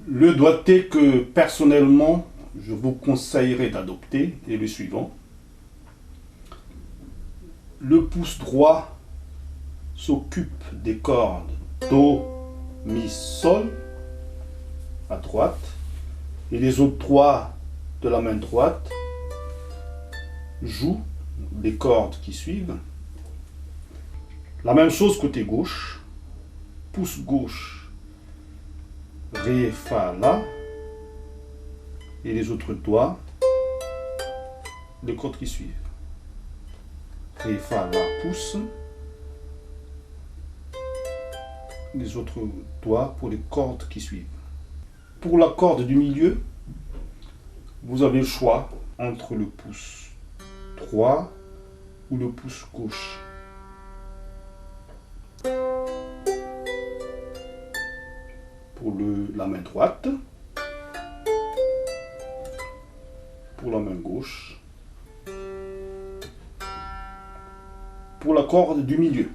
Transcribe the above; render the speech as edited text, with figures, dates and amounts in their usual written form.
Le doigté que personnellement je vous conseillerais d'adopter est le suivant. Le pouce droit s'occupe des cordes Do, Mi, Sol à droite et les autres trois de la main droite jouent les cordes qui suivent. La même chose côté gauche. Pouce gauche, Ré, Fa, La et les autres doigts, les cordes qui suivent. Ré, Fa, La, pouce. Les autres doigts pour les cordes qui suivent. Pour la corde du milieu, vous avez le choix entre le pouce droit ou le pouce gauche. Pour la main droite, pour la main gauche, pour la corde du milieu.